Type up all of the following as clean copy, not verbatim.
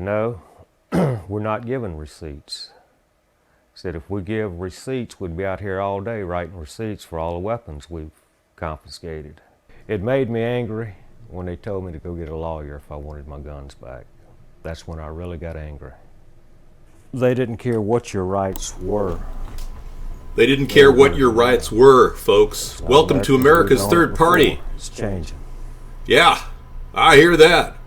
no, we're not giving receipts. He said, if we give receipts, we'd be out here all day writing receipts for all the weapons we've confiscated. It made me angry when they told me to go get a lawyer if I wanted my guns back. That's when I really got angry. They didn't care what your rights were. They didn't care what your rights were, folks. Welcome to America's Third Party. It's changing. Yeah, I hear that.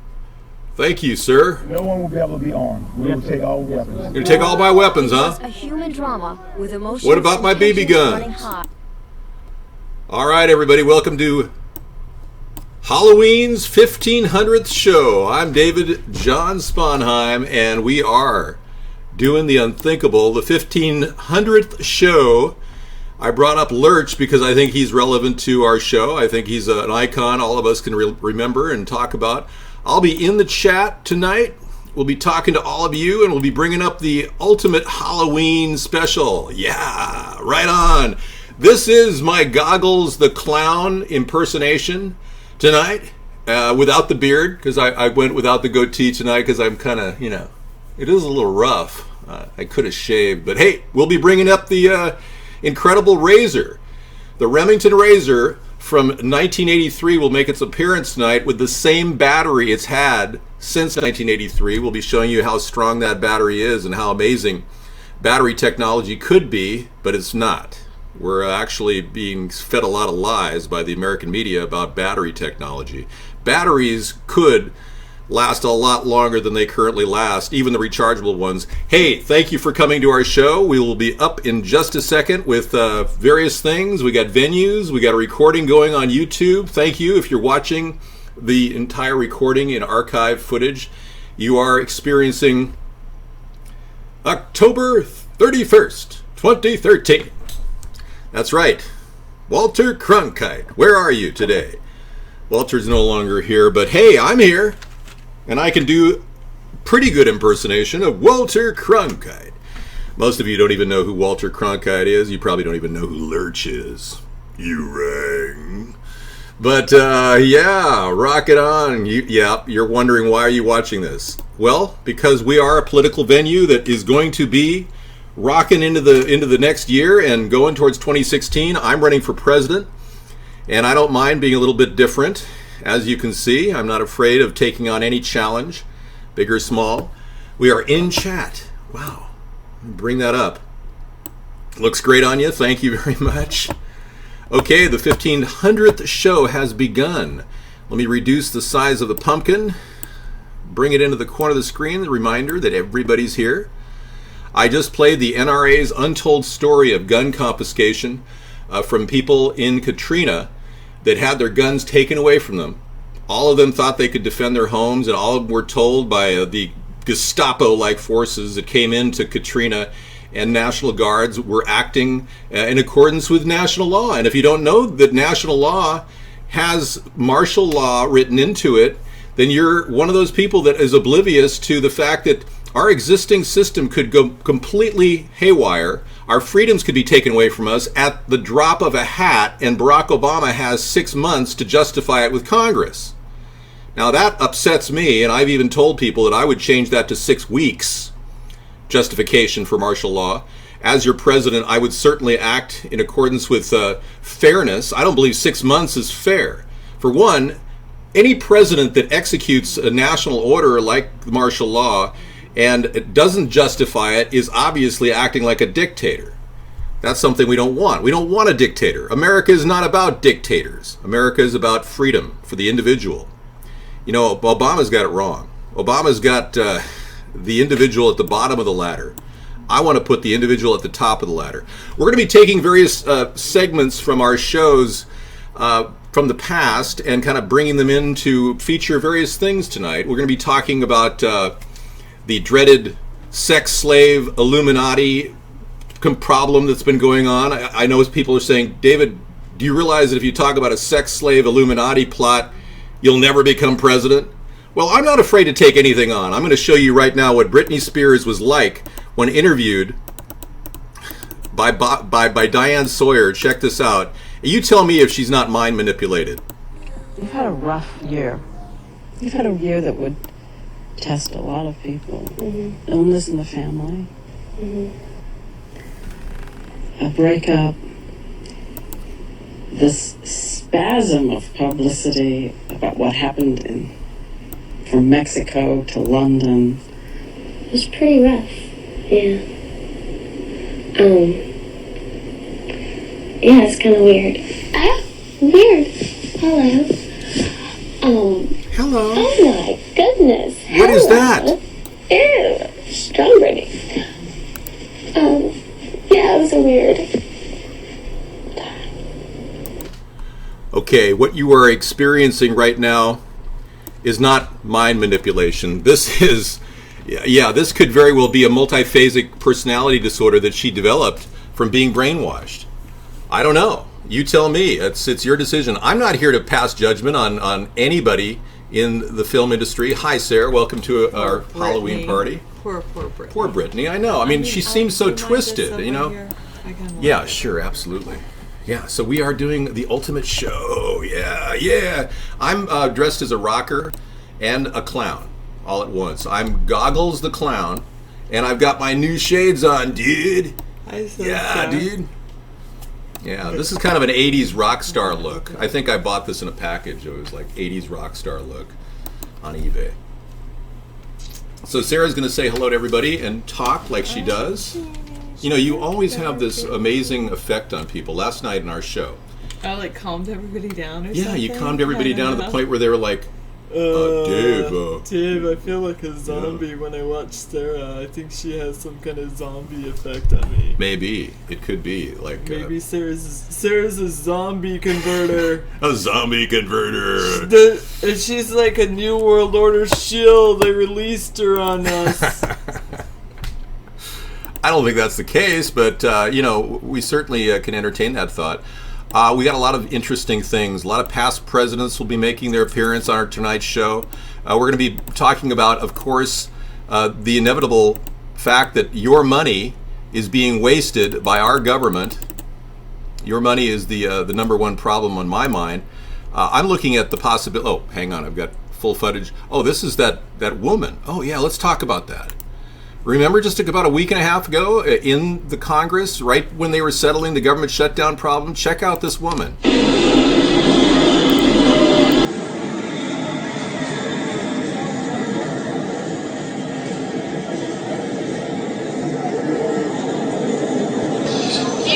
Thank you, sir. No one will be able to be armed. We will take all weapons. You're gonna take all my weapons, huh? A human drama with emotions. What about my BB guns? All right, everybody, welcome to Halloween's 1500th show. I'm David John Sponheim, and we are doing the unthinkable, the 1500th show. I brought up Lurch because I think he's relevant to our show. I think he's an icon all of us can remember and talk about. I'll be in the chat tonight. We'll be talking to all of you, and we'll be bringing up the ultimate Halloween special. Yeah, right on. This is my Goggles the Clown impersonation tonight, without the beard, because I went without the goatee tonight because I'm kind of, it is a little rough. I could have shaved, but hey, we'll be bringing up the incredible Razor. The Remington Razor from 1983 will make its appearance tonight with the same battery it's had since 1983. We'll be showing you how strong that battery is and how amazing battery technology could be, but it's not. We're actually being fed a lot of lies by the American media about battery technology. Batteries could last a lot longer than they currently last, even the rechargeable ones. Hey, thank you for coming to our show. We will be up in just a second with various things. We got venues, we got a recording going on YouTube. Thank you if you're watching the entire recording in archive footage. You are experiencing October 31st, 2013. That's right. Walter Cronkite, where are you today? Walter's no longer here, but hey, I'm here. And I can do pretty good impersonation of Walter Cronkite. Most of you don't even know who Walter Cronkite is. You probably don't even know who Lurch is. You rang. But yeah, rock it on. You're wondering, why are you watching this? Well, because we are a political venue that is going to be rocking into the next year and going towards 2016. I'm running for president, and I don't mind being a little bit different. As you can see, I'm not afraid of taking on any challenge, big or small. We are in chat. Wow. Bring that up. Looks great on you. Thank you very much. Okay, the 1500th show has begun. Let me reduce the size of the pumpkin. Bring it into the corner of the screen. The reminder that everybody's here. I just played the NRA's untold story of gun confiscation from people in Katrina that had their guns taken away from them. All of them thought they could defend their homes, and all of them were told by the Gestapo-like forces that came into Katrina, and National Guards were acting in accordance with national law. And if you don't know that national law has martial law written into it, then you're one of those people that is oblivious to the fact that our existing system could go completely haywire. Our freedoms could be taken away from us at the drop of a hat, and Barack Obama has 6 months to justify it with Congress. Now that upsets me, and I've even told people that I would change that to 6 weeks justification for martial law. As your president, I would certainly act in accordance with fairness. I don't believe 6 months is fair. For one, any president that executes a national order like martial law and it doesn't justify it is obviously acting like a dictator. That's something we don't want. We don't want a dictator. America is not about dictators. America is about freedom for the individual. Obama's got it wrong. Obama's got the individual at the bottom of the ladder. I want to put the individual at the top of the ladder. We're going to be taking various segments from our shows from the past and kind of bringing them in to feature various things tonight. We're going to be talking about the dreaded sex slave Illuminati problem that's been going on. I know people are saying, David, do you realize that if you talk about a sex slave Illuminati plot, you'll never become president? Well, I'm not afraid to take anything on. I'm going to show you right now what Britney Spears was like when interviewed by Diane Sawyer. Check this out. You tell me if she's not mind manipulated. You've had a rough year. You've had a year that would test a lot of people. Illness in the family. A breakup. This spasm of publicity about what happened from Mexico to London. It was pretty rough. Yeah. Yeah, it's kind of weird. Weird. Hello. Hello. Oh my goodness. What is that? Ew. Strawberry. Yeah, it was a weird. Okay, what you are experiencing right now is not mind manipulation. This is, this could very well be a multiphasic personality disorder that she developed from being brainwashed. I don't know. You tell me. It's your decision. I'm not here to pass judgment on anybody in the film industry. Hi, Sarah. Welcome to our Halloween party. Poor Brittany. Poor Brittany. I know. I mean, she seems so twisted, you know. Yeah, sure, absolutely. Yeah, so we are doing the ultimate show. Yeah. I'm dressed as a rocker and a clown all at once. I'm Goggles the Clown, and I've got my new shades on, dude. Dude. Yeah, this is kind of an 80s rock star look. I think I bought this in a package. It was like 80s rock star look on eBay. So Sarah's going to say hello to everybody and talk like she does. You know, you always have this amazing effect on people. Last night in our show. I calmed everybody down or something? Yeah, you calmed everybody down to the point where they were like, Dave, I feel like a zombie when I watch Sarah. I think she has some kind of zombie effect on me. Maybe. It could be. Maybe Sarah's a zombie converter. A zombie converter. And she's like a New World Order shield. They released her on us. I don't think that's the case, but, we certainly can entertain that thought. We got a lot of interesting things. A lot of past presidents will be making their appearance on our tonight's show. We're going to be talking about, of course, the inevitable fact that your money is being wasted by our government. Your money is the number one problem on my mind. I'm looking at the possibility. Oh, hang on. I've got full footage. Oh, this is that woman. Oh, yeah, let's talk about that. Remember just about a week and a half ago in the Congress, right when they were settling the government shutdown problem? Check out this woman. You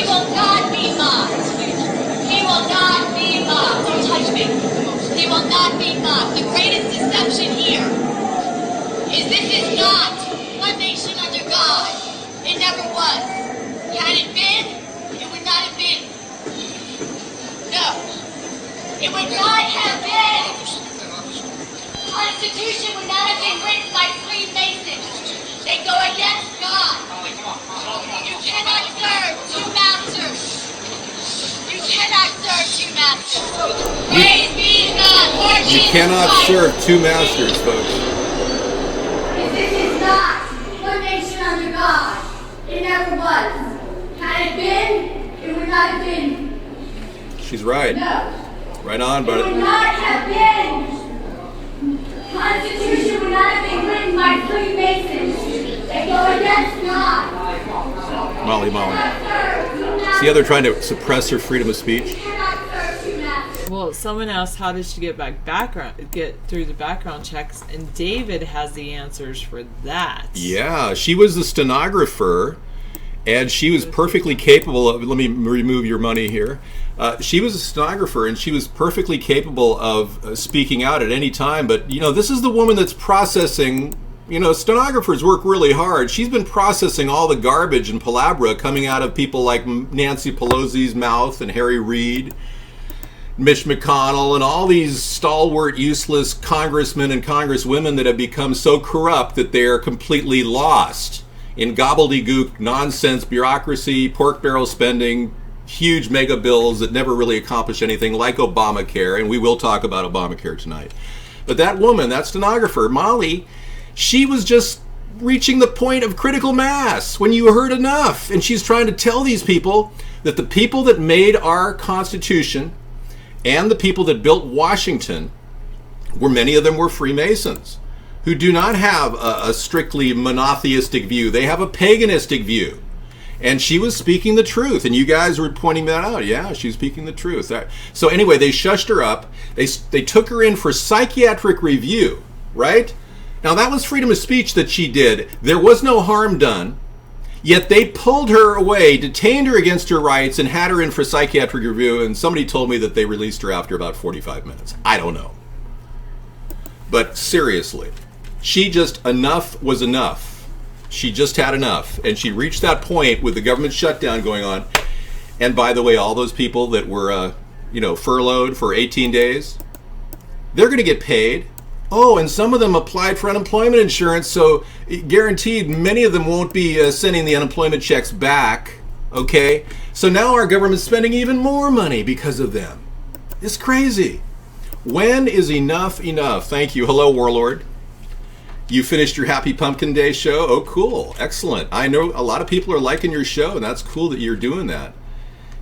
will not be mocked. He will not be mocked. Don't touch me. He will not be mocked. The greatest deception here is this is not one nation under God. It never was. Had it been, it would not have been. No. It would not have been. The Constitution would not have been written by Freemasons. They go against God. You cannot serve two masters. You cannot serve two masters. Praise be to God. Lord You Jesus cannot Christ. serve two masters, folks. This is not one nation under God. It never was. Had it been, it would not have been. She's right. No. Right on, It would buddy. not have been. The Constitution would not have been written by Freemasons. They go against God. Molly. Cannot serve two masters. See how they're trying to suppress her freedom of speech? Cannot serve two masters. Well, someone asked how did she get through the background checks, and David has the answers for that. Yeah, she was the stenographer, and she was perfectly capable of, let me remove your money here. She was a stenographer, and she was perfectly capable of speaking out at any time, but, this is the woman that's processing, stenographers work really hard. She's been processing all the garbage and palabra coming out of people like Nancy Pelosi's mouth and Harry Reid, Mitch McConnell, and all these stalwart, useless congressmen and congresswomen that have become so corrupt that they are completely lost in gobbledygook, nonsense, bureaucracy, pork barrel spending, huge mega bills that never really accomplish anything, like Obamacare, and we will talk about Obamacare tonight. But that woman, that stenographer, Molly, she was just reaching the point of critical mass when you heard enough. And she's trying to tell these people that the people that made our Constitution and the people that built Washington, many of them were Freemasons. who do not have a strictly monotheistic view. They have a paganistic view. And she was speaking the truth, and you guys were pointing that out. Yeah, she was speaking the truth. So anyway, they shushed her up. They took her in for psychiatric review, right? Now, that was freedom of speech that she did. There was no harm done. Yet they pulled her away, detained her against her rights, and had her in for psychiatric review, and somebody told me that they released her after about 45 minutes. I don't know. But seriously, enough was enough. She just had enough, and she reached that point with the government shutdown going on. And by the way, all those people that were, furloughed for 18 days, they're going to get paid. Oh, and some of them applied for unemployment insurance, so guaranteed many of them won't be sending the unemployment checks back. Okay, so now our government's spending even more money because of them. It's crazy. When is enough enough? Thank you. Hello, Warlord. You finished your Happy Pumpkin Day show? Oh, cool. Excellent. I know a lot of people are liking your show, and that's cool that you're doing that.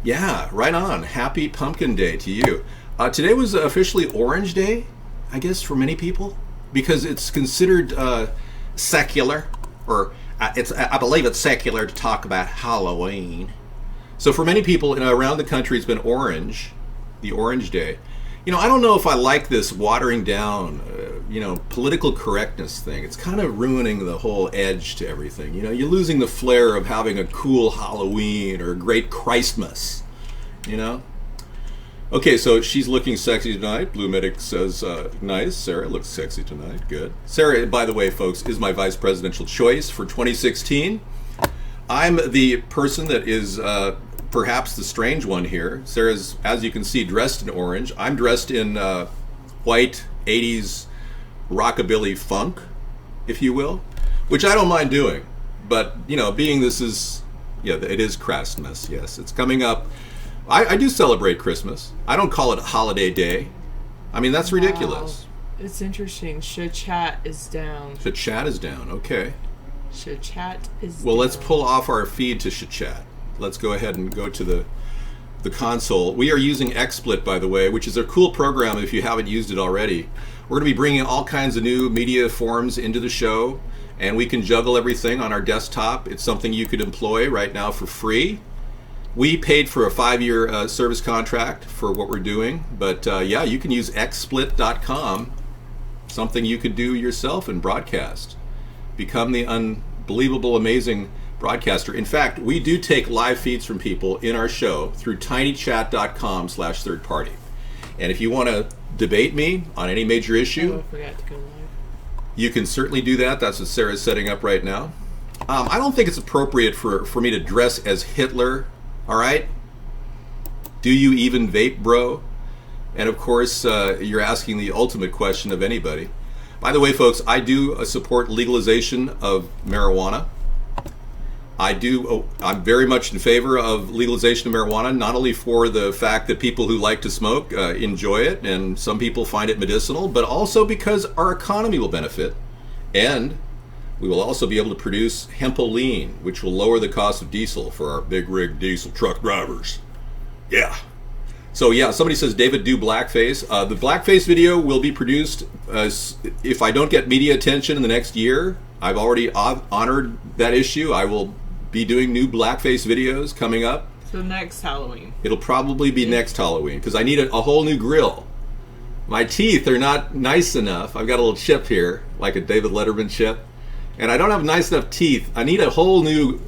Yeah, right on. Happy Pumpkin Day to you. Today was officially Orange Day, I guess, for many people, because it's considered secular, or I believe it's secular to talk about Halloween. So for many people around the country, it's been Orange, the Orange Day. I don't know if I like this watering down, political correctness thing. It's kind of ruining the whole edge to everything. You're losing the flair of having a cool Halloween or a great Christmas, Okay, so she's looking sexy tonight. Blue Medic says, nice. Sarah looks sexy tonight. Good. Sarah, by the way, folks, is my vice presidential choice for 2016. I'm the person that is perhaps the strange one here. Sarah's, as you can see, dressed in orange. I'm dressed in white 80s rockabilly funk, if you will, which I don't mind doing. But, being this is, it is Christmas, yes. It's coming up. I do celebrate Christmas. I don't call it a holiday day. I mean, that's ridiculous. Wow. It's interesting. Chat is down. Chat is down, okay. Chat is down. Well, let's pull off our feed to Chat. Let's go ahead and go to the console. We are using XSplit, by the way, which is a cool program if you haven't used it already. We're going to be bringing all kinds of new media forms into the show, and we can juggle everything on our desktop. It's something you could employ right now for free. We paid for a 5-year service contract for what we're doing, but you can use xsplit.com, something you could do yourself and broadcast. Become the unbelievable, amazing broadcaster. In fact, we do take live feeds from people in our show through tinychat.com/third party. And if you want to debate me on any major issue, I forgot to go live. You can certainly do that. That's what Sarah's setting up right now. I don't think it's appropriate for me to dress as Hitler. All right? Do you even vape, bro? And of course, you're asking the ultimate question of anybody. By the way, folks, I do support legalization of marijuana. I'm very much in favor of legalization of marijuana, not only for the fact that people who like to smoke enjoy it, and some people find it medicinal, but also because our economy will benefit, and we will also be able to produce hempoline, which will lower the cost of diesel for our big rig diesel truck drivers. Yeah. So yeah, somebody says, David, do blackface. The blackface video will be produced if I don't get media attention in the next year. I've already honored that issue. I will be doing new blackface videos coming up. So next Halloween. It'll probably be next Halloween, because I need a whole new grill. My teeth are not nice enough. I've got a little chip here, like a David Letterman chip. And I don't have nice enough teeth. I need a whole new,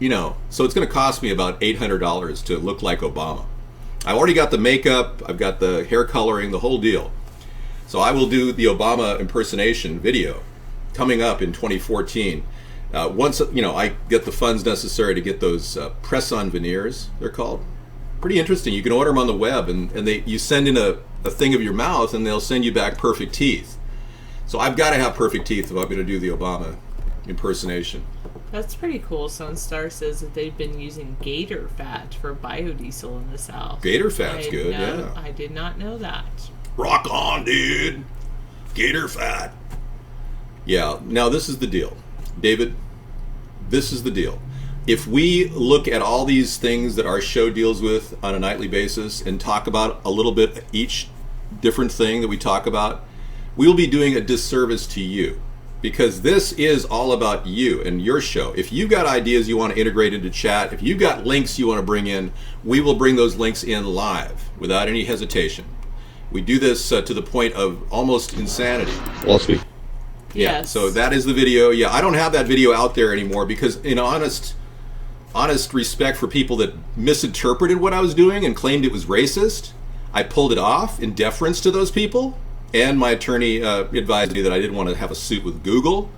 so it's going to cost me about $800 to look like Obama. I've already got the makeup, I've got the hair coloring, the whole deal. So I will do the Obama impersonation video coming up in 2014. Once, I get the funds necessary to get those press-on veneers, they're called. Pretty interesting. You can order them on the web, and you send in a thing of your mouth, and they'll send you back perfect teeth. So I've got to have perfect teeth if I'm going to do the Obama impersonation. That's pretty cool. Sunstar says that they've been using gator fat for biodiesel in the South. Gator fat's good, yeah. I did not know that. Rock on, dude. Gator fat. Yeah, now this is the deal. David, this is the deal. If we look at all these things that our show deals with on a nightly basis and talk about a little bit each different thing that we talk about, we will be doing a disservice to you, because this is all about you and your show. If you've got ideas you want to integrate into chat, if you've got links you want to bring in, we will bring those links in live without any hesitation. We do this to the point of almost insanity. Yeah, Yes. so that is the video. Yeah, I don't have that video out there anymore because, in honest respect for people that misinterpreted what I was doing and claimed it was racist, I pulled it off in deference to those people. And my attorney advised me that I didn't want to have a suit with Google.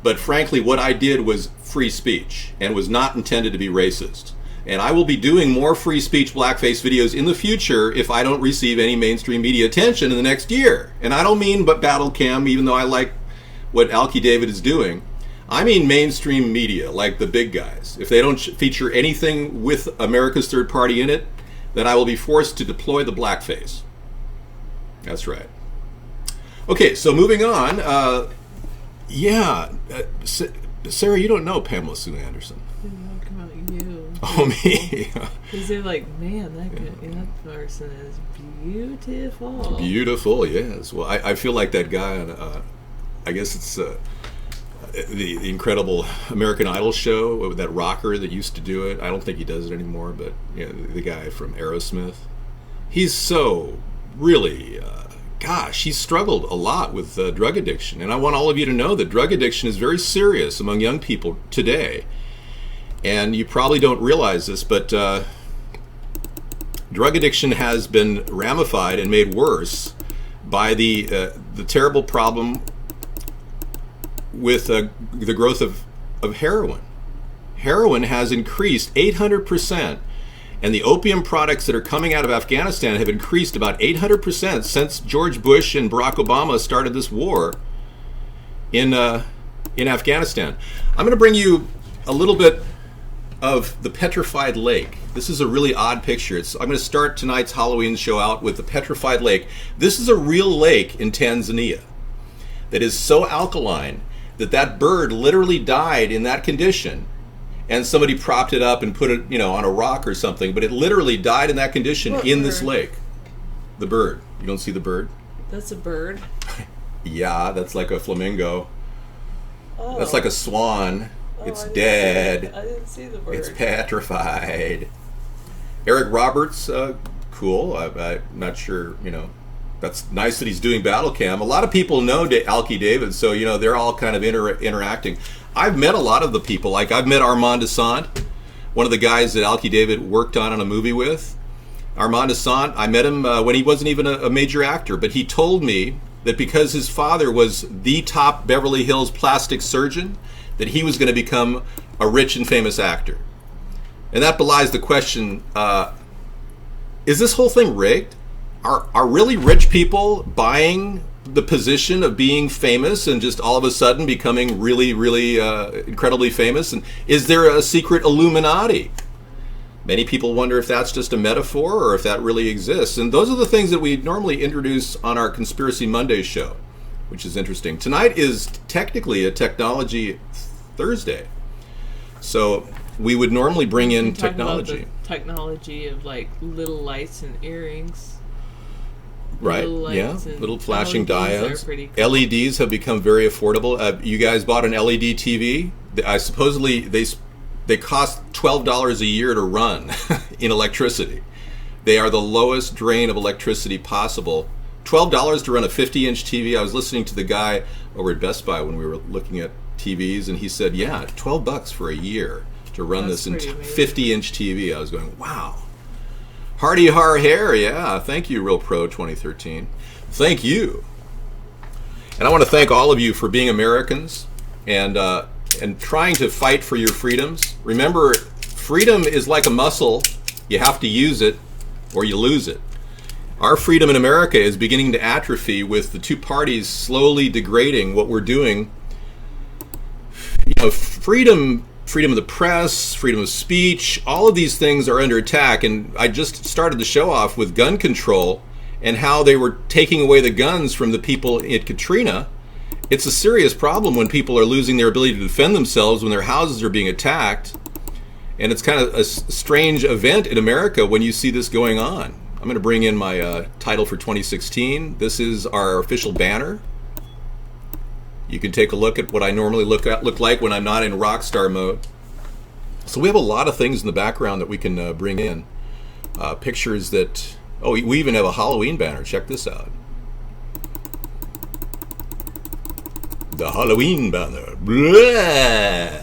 But frankly, what I did was free speech and was not intended to be racist. And I will be doing more free speech blackface videos in the future if I don't receive any mainstream media attention in the next year. And I don't mean but battle cam, even though I like what Alki David is doing. I mean mainstream media, like the big guys. If they don't feature anything with America's Third Party in it, then I will be forced to deploy the blackface. That's right. Okay, so moving on. Sarah, you don't know Pamela Sue Anderson. Come out you. Oh, me? Because they're like, man, that person is beautiful. Beautiful, yes. Well, I feel like that guy on, I guess it's the incredible American Idol show, that rocker that used to do it. I don't think he does it anymore, but the guy from Aerosmith. He's so really, he's struggled a lot with drug addiction. And I want all of you to know that drug addiction is very serious among young people today. And you probably don't realize this, but drug addiction has been ramified and made worse by the terrible problem with the growth of heroin. Heroin has increased 800%, and the opium products that are coming out of Afghanistan have increased about 800% since George Bush and Barack Obama started this war in Afghanistan. I'm going to bring you a little bit of the petrified lake. This is a really odd picture. I'm going to start tonight's Halloween show out with the petrified lake. This is a real lake in Tanzania that is so alkaline that bird literally died in that condition, and somebody propped it up and put it, on a rock or something, but it literally died in that condition in this lake. The bird. You don't see the bird? That's a bird? Yeah, that's like a flamingo. Oh. That's like a swan. It's dead. I didn't see the bird. It's petrified. Eric Roberts, cool. I'm not sure, that's nice that he's doing battle cam. A lot of people know Alki David, so they're all kind of interacting. I've met a lot of the people. Like I've met Armand Assant, one of the guys that Alki David worked on a movie with. Armand Assant, I met him when he wasn't even a major actor, but he told me that because his father was the top Beverly Hills plastic surgeon, that he was going to become a rich and famous actor. And that belies the question, is this whole thing rigged? Are really rich people buying the position of being famous and just all of a sudden becoming really, really incredibly famous? And is there a secret Illuminati? Many people wonder if that's just a metaphor or if that really exists. And those are the things that we normally introduce on our Conspiracy Monday show, which is interesting. Tonight is technically a Technology Thursday. So we would normally bring in technology. About the technology of like little lights and earrings. Right, Little little flashing LEDs diodes. cool. LEDs have become very affordable. You guys bought an LED TV? Supposedly they cost $12 a year to run in electricity. They are the lowest drain of electricity possible. $12 to run a 50-inch TV. I was listening to the guy over at Best Buy when we were looking at TVs, and he said, yeah, $12 for a year to run this 50-inch TV. I was going, wow. Hardy Har Hair, yeah. Thank you, Real Pro 2013. Thank you. And I want to thank all of you for being Americans and trying to fight for your freedoms. Remember, freedom is like a muscle. You have to use it or you lose it. Our freedom in America is beginning to atrophy with the two parties slowly degrading what we're doing. Freedom of the press, freedom of speech, all of these things are under attack. And I just started the show off with gun control and how they were taking away the guns from the people at Katrina. It's a serious problem when people are losing their ability to defend themselves when their houses are being attacked. And it's kind of a strange event in America when you see this going on. I'm going to bring in my title for 2016. This is our official banner. You can take a look at what I normally look like when I'm not in rock star mode. So we have a lot of things in the background that we can bring in. Pictures that... Oh, we even have a Halloween banner. Check this out. The Halloween banner. Blah!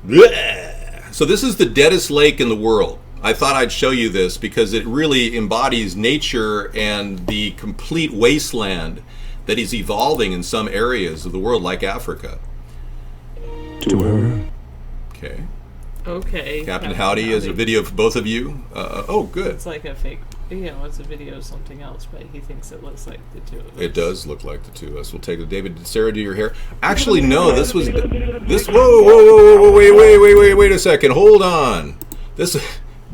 Blah! So this is the deadest lake in the world. I thought I'd show you this because it really embodies nature and the complete wasteland that is evolving in some areas of the world, like Africa. To her. Okay. Okay. Captain Howdy is a video for both of you. Oh, good. It's like a fake, it's a video of something else, but he thinks it looks like the two of us. It does look like the two of us. We'll take it. David, did Sarah do your hair? Actually, no. This was this. Whoa! Wait a second. Hold on.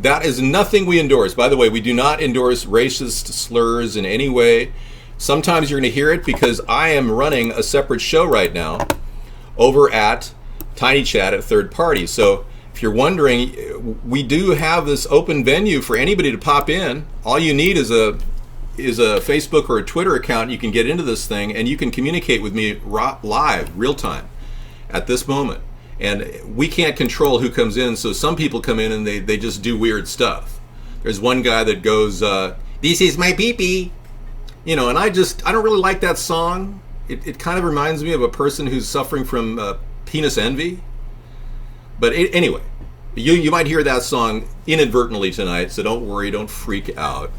That is nothing we endorse. By the way, we do not endorse racist slurs in any way. Sometimes you're going to hear it because I am running a separate show right now over at Tiny Chat at Third Party. So if you're wondering, we do have this open venue for anybody to pop in. All you need is a Facebook or a Twitter account. You can get into this thing and you can communicate with me live, real time, at this moment. And we can't control who comes in, so some people come in and they just do weird stuff. There's one guy that goes, "This is my pee-pee." You know, and I don't really like that song. It kind of reminds me of a person who's suffering from penis envy. But anyway, you might hear that song inadvertently tonight, so don't worry, don't freak out.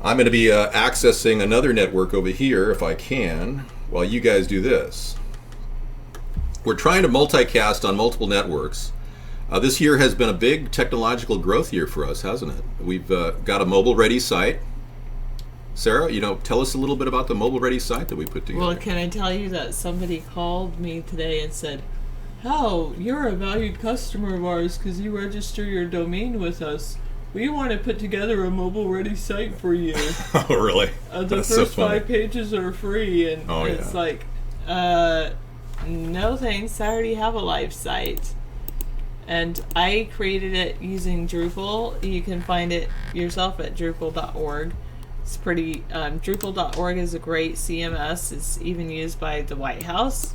I'm going to be accessing another network over here, if I can, while you guys do this. We're trying to multicast on multiple networks. This year has been a big technological growth year for us, hasn't it? We've got a mobile-ready site. Sarah, tell us a little bit about the mobile-ready site that we put together. Well, can I tell you that somebody called me today and said, "Oh, you're a valued customer of ours because you register your domain with us. We want to put together a mobile-ready site for you." Oh, really? The That's first so funny. 5 pages are free, and it's like, no thanks, I already have a live site. And I created it using Drupal. You can find it yourself at Drupal.org. It's pretty, Drupal.org is a great CMS. It's even used by the White House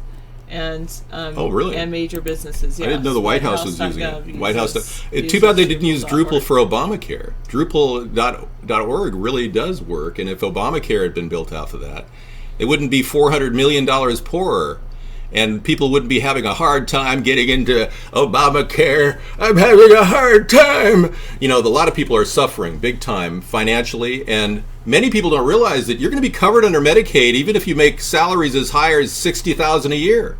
and really? And major businesses. Yes. I didn't know the White House was using it. White House. Uses Too bad they didn't use Drupal Drupal.org. for Obamacare. Drupal.org really does work, and if Obamacare had been built off of that, it wouldn't be $400 million poorer. And people wouldn't be having a hard time getting into Obamacare. I'm having a hard time. A lot of people are suffering big time financially, and many people don't realize that you're going to be covered under Medicaid even if you make salaries as high as $60,000 a year.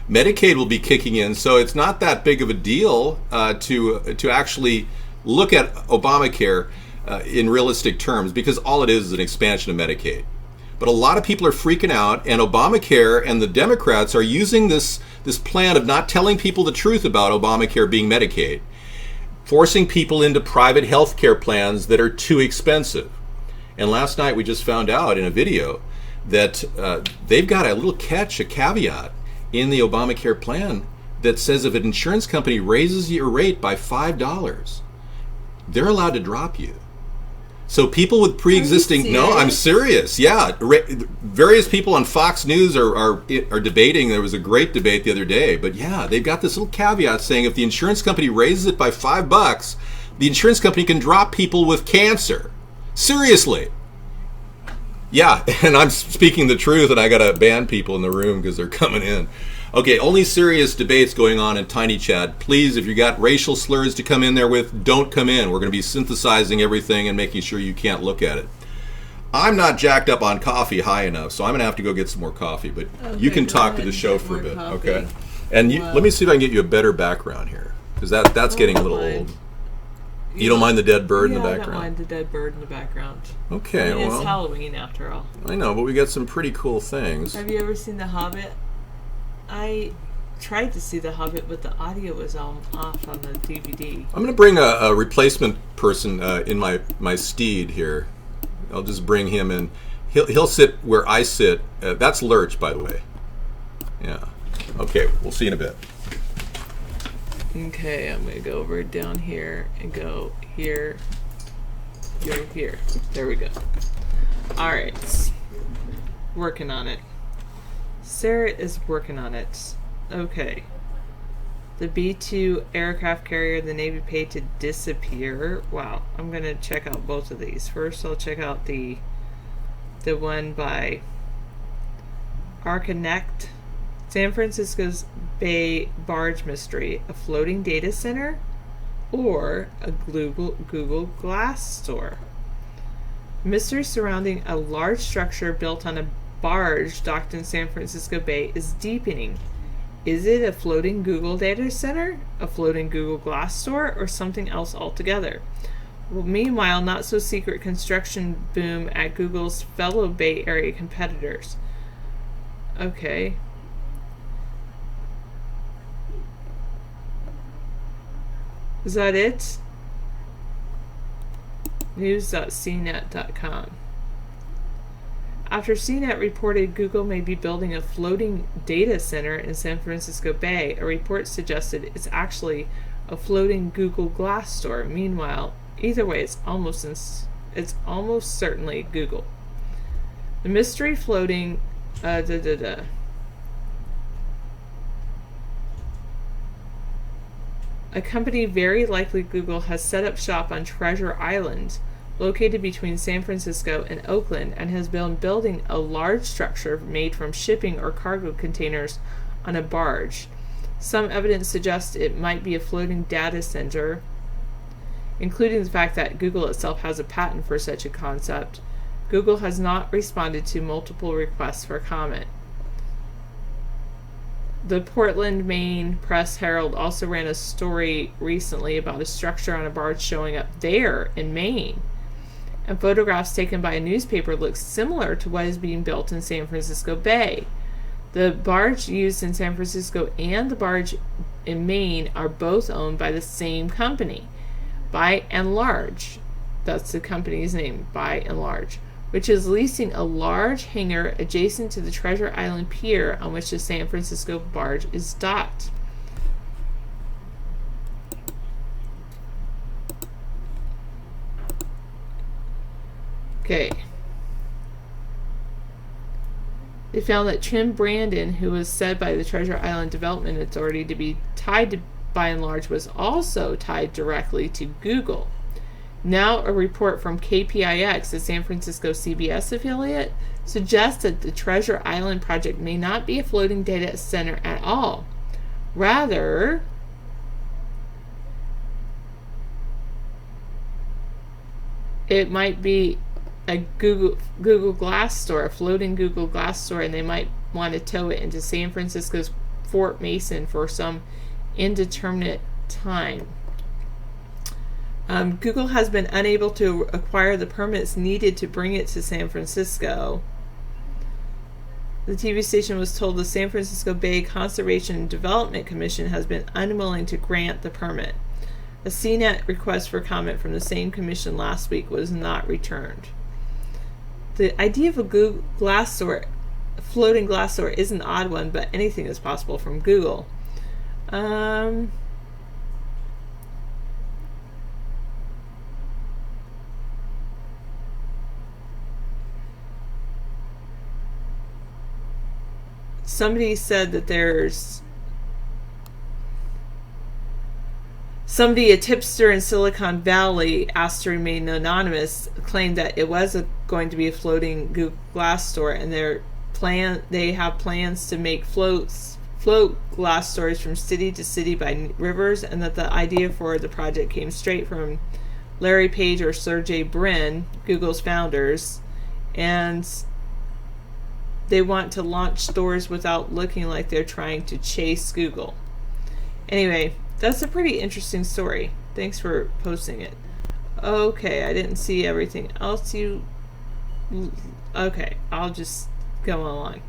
Medicaid will be kicking in, so it's not that big of a deal to actually look at Obamacare in realistic terms, because all it is an expansion of Medicaid. But a lot of people are freaking out, and Obamacare and the Democrats are using this plan of not telling people the truth about Obamacare being Medicaid, forcing people into private health care plans that are too expensive. And last night we just found out in a video that they've got a little catch, a caveat in the Obamacare plan that says if an insurance company raises your rate by $5, they're allowed to drop you. So people with pre-existing... No, I'm serious. Yeah. Various people on Fox News are debating. There was a great debate the other day. But yeah, they've got this little caveat saying if the insurance company raises it by $5, the insurance company can drop people with cancer. Seriously. Yeah, and I'm speaking the truth, and I got to ban people in the room because they're coming in. Okay, only serious debates going on in Tiny Chat. Please, if you got racial slurs to come in there with, don't come in. We're going to be synthesizing everything and making sure you can't look at it. I'm not jacked up on coffee high enough, so I'm going to have to go get some more coffee. But you can talk to the show for a bit, okay? And let me see if I can get you a better background here, because that's getting a little old. You don't mind the dead bird in the background? I don't mind the dead bird in the background. Okay, It's Halloween after all. I know, but we got some pretty cool things. Have you ever seen The Hobbit? I tried to see The Hobbit, but the audio was off on the DVD. I'm going to bring a replacement person in my steed here. I'll just bring him in. He'll sit where I sit. That's Lurch, by the way. Yeah. Okay, we'll see you in a bit. Okay, I'm going to go over down here and go here. Go here. There we go. Alright. Working on it. Sarah is working on it. Okay. The B-2 aircraft carrier the Navy paid to disappear. Wow, I'm going to check out both of these. First, I'll check out the one by Arconnect. San Francisco's Bay Barge Mystery, a floating data center or a Google Glass store. Mystery surrounding a large structure built on a barge docked in San Francisco Bay is deepening. Is it a floating Google data center, a floating Google Glass store, or something else altogether? Well, meanwhile, not so secret construction boom at Google's fellow Bay Area competitors. Okay. Is that it? News.cnet.com. After CNET reported Google may be building a floating data center in San Francisco Bay, a report suggested it's actually a floating Google Glass store. Meanwhile, either way, it's almost certainly Google. The mystery floating a company very likely Google has set up shop on Treasure Island, located between San Francisco and Oakland, and has been building a large structure made from shipping or cargo containers on a barge. Some evidence suggests it might be a floating data center, including the fact that Google itself has a patent for such a concept. Google has not responded to multiple requests for comment. The Portland, Maine Press Herald also ran a story recently about a structure on a barge showing up there in Maine. And photographs taken by a newspaper look similar to what is being built in San Francisco Bay. The barge used in San Francisco and the barge in Maine are both owned by the same company, By and Large. That's the company's name, By and Large, which is leasing a large hangar adjacent to the Treasure Island pier on which the San Francisco barge is docked. Okay. They found that Tim Brandon, who was said by the Treasure Island Development Authority to be tied to By and Large, was also tied directly to Google. Now, a report from KPIX, the San Francisco CBS affiliate, suggests that the Treasure Island project may not be a floating data center at all. Rather, it might be a Google Glass store, a floating Google Glass store, and they might want to tow it into San Francisco's Fort Mason for some indeterminate time. Google has been unable to acquire the permits needed to bring it to San Francisco. The TV station was told the San Francisco Bay Conservation and Development Commission has been unwilling to grant the permit. A CNET request for comment from the same commission last week was not returned. The idea of a Google Glass store, a floating glass store, is an odd one, but anything is possible from Google. Somebody said that a tipster in Silicon Valley, asked to remain anonymous, claimed that it was going to be a floating Google Glass store, and they have plans to make float glass stores from city to city by rivers, and that the idea for the project came straight from Larry Page or Sergey Brin, Google's founders, and they want to launch stores without looking like they're trying to chase Google. Anyway, that's a pretty interesting story. Thanks for posting it. Okay, I didn't see everything else Okay, I'll just go along.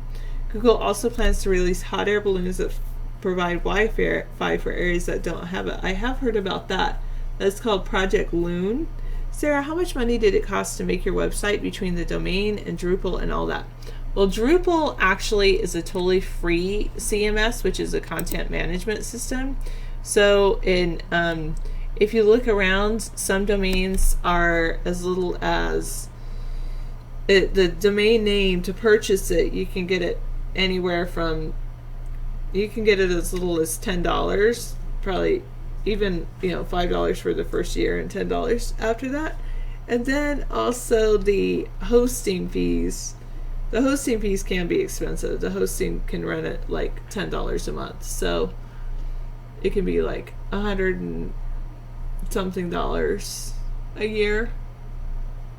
Google also plans to release hot air balloons that provide Wi-Fi for areas that don't have it. I have heard about that. That's called Project Loon. Sarah, how much money did it cost to make your website between the domain and Drupal and all that? Well, Drupal actually is a totally free CMS, which is a content management system. So if you look around, some domains are as little as the domain name. To purchase it, you can get it anywhere from, you can get it as little as $10, probably even, $5 for the first year and $10 after that. And then also the hosting fees. The hosting fees can be expensive. The hosting can run at like $10 a month. So it can be like $100 and something dollars a year.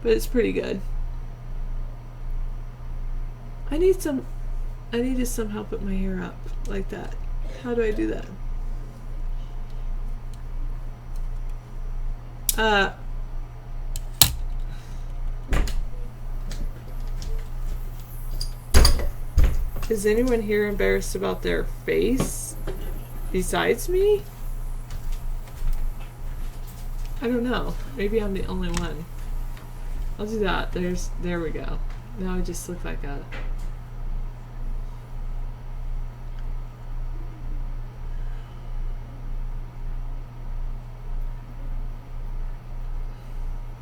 But it's pretty good. I need to somehow put my hair up like that. How do I do that? Is anyone here embarrassed about their face besides me? I don't know. Maybe I'm the only one. I'll do that. There we go. Now I just look like a...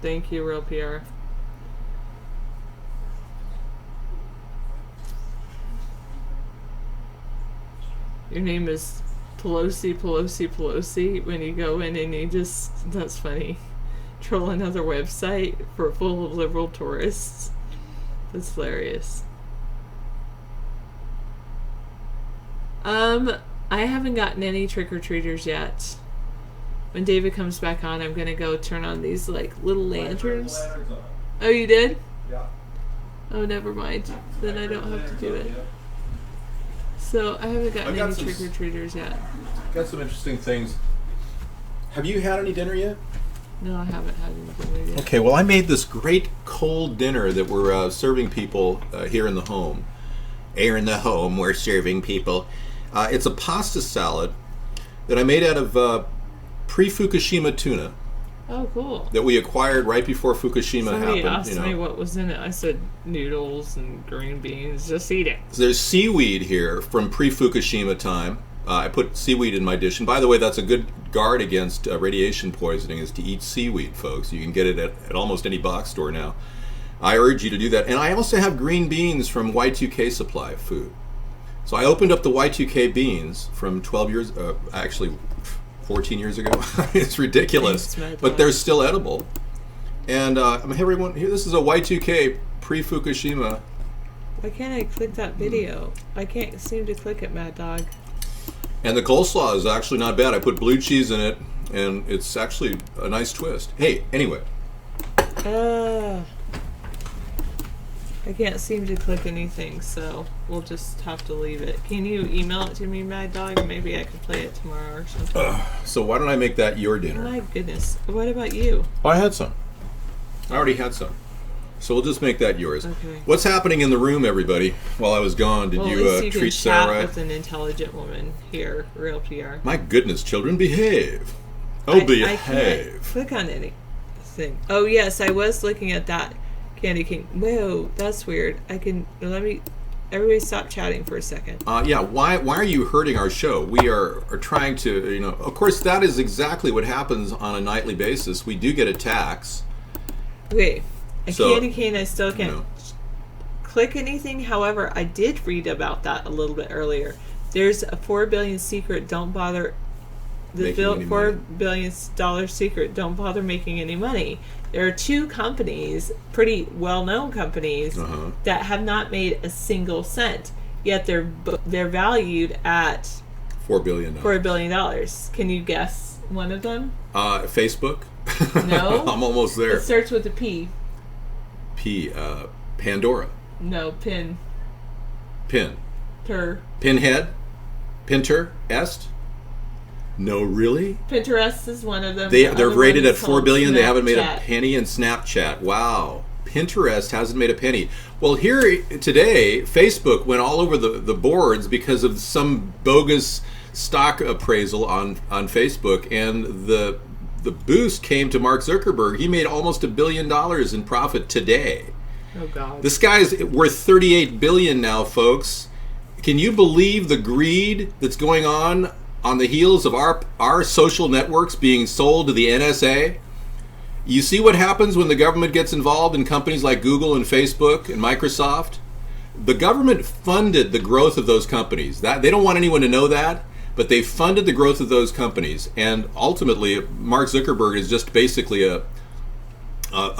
Thank you, Real PR. Your name is Pelosi when you go in and you just, that's funny, troll another website full of liberal tourists. That's hilarious. I haven't gotten any trick-or-treaters yet. When David comes back on, I'm gonna go turn on these like little lanterns. Oh, you did? Yeah. Oh, never mind. Then I don't have to do it. So I haven't gotten any trick-or-treaters yet. Got some interesting things. Have you had any dinner yet? No, I haven't had any dinner yet. Okay, well, I made this great cold dinner that we're serving people here in the home. Here in the home, we're serving people. It's a pasta salad that I made out of pre-Fukushima tuna Oh, cool. that we acquired right before Fukushima Somebody happened. asked me what was in it. I said noodles and green beans. Just eat it. So there's seaweed here from pre-Fukushima time. I put seaweed in my dish. And by the way, that's a good guard against radiation poisoning, is to eat seaweed, folks. You can get it at almost any box store now. I urge you to do that. And I also have green beans from Y2K Supply Food. So I opened up the Y2K beans from 12 years, actually 14 years ago. It's ridiculous, but they're still edible. And everyone here, this is a Y2K pre-Fukushima. Why can't I click that video? I can't seem to click it, Mad Dog. And the coleslaw is actually not bad. I put blue cheese in it, and it's actually a nice twist. Hey, anyway. I can't seem to click anything, so we'll just have to leave it. Can you email it to me, Mad Dog? Maybe I can play it tomorrow or something. So why don't I make that your Oh dinner? my goodness. What about you? Oh, I had some. I already had some. So we'll just make that yours. Okay. What's happening in the room, everybody? While I was gone, did Well, at you least you can treat chat Sarah right? with an intelligent woman here, Real PR. My goodness, children, behave. Oh, I behave. can't click on anything. Oh yes, I was looking at that Candy King. Whoa, that's weird. Everybody stop chatting for a second. Yeah, why are you hurting our show? We are trying to, of course, that is exactly what happens on a nightly basis. We do get attacks. Okay, So, Candy Cane, I still can't click anything. However, I did read about that a little bit earlier. There's a $4 billion secret. Don't bother. The $4 billion secret. Don't bother making any money. There are two companies, pretty well-known companies, that have not made a single cent. Yet they're valued at $4 billion. $4 billion. Can you guess one of them? Facebook. No. I'm almost there. It starts with a P. Pandora. No, Pin. Pinhead. Pinterest. No, really? Pinterest is one of them. They're rated at $4 $4 billion. They haven't made a Snapchat. penny in Snapchat. Wow. Pinterest hasn't made a penny. Well, here today, Facebook went all over the boards because of some bogus stock appraisal on Facebook, and the boost came to Mark Zuckerberg. He made almost $1 billion in profit today. Oh God. This guy's worth $38 billion now, folks. Can you believe the greed that's going on the heels of our social networks being sold to the NSA? You see what happens when the government gets involved in companies like Google and Facebook and Microsoft? The government funded the growth of those companies. That they don't want anyone to know that, but they funded the growth of those companies. And ultimately, Mark Zuckerberg is just basically a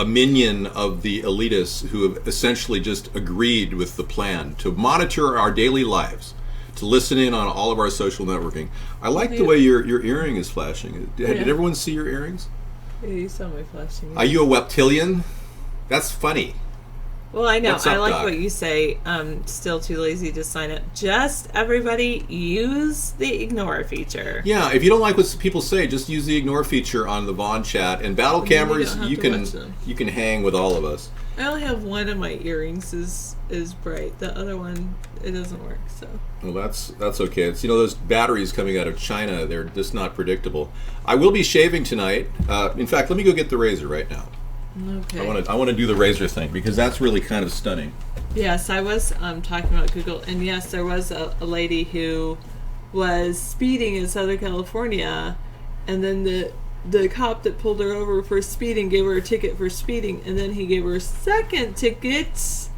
minion of the elitists who have essentially just agreed with the plan to monitor our daily lives, to listen in on all of our social networking. I like the way your earring is flashing. Did everyone see your earrings? Yeah, you saw my flashing. Are you a reptilian? That's funny. Well, I know. What's up, I like Doc? what you say. Still too lazy to sign up. Just everybody use the ignore feature. Yeah, if you don't like what people say, just use the ignore feature on the Vaughn chat and battle And then you cameras. don't have You to can watch them. you can hang with all of us. I only have one of my earrings is bright. The other one, it doesn't work. So Well, that's okay. It's those batteries coming out of China. They're just not predictable. I will be shaving tonight. In fact, let me go get the razor right now. okay. I want to do the razor thing because that's really kind of stunning. Yes, I was talking about Google, and yes, there was a lady who was speeding in Southern California, and then the cop that pulled her over for speeding gave her a ticket for speeding, and then he gave her a second ticket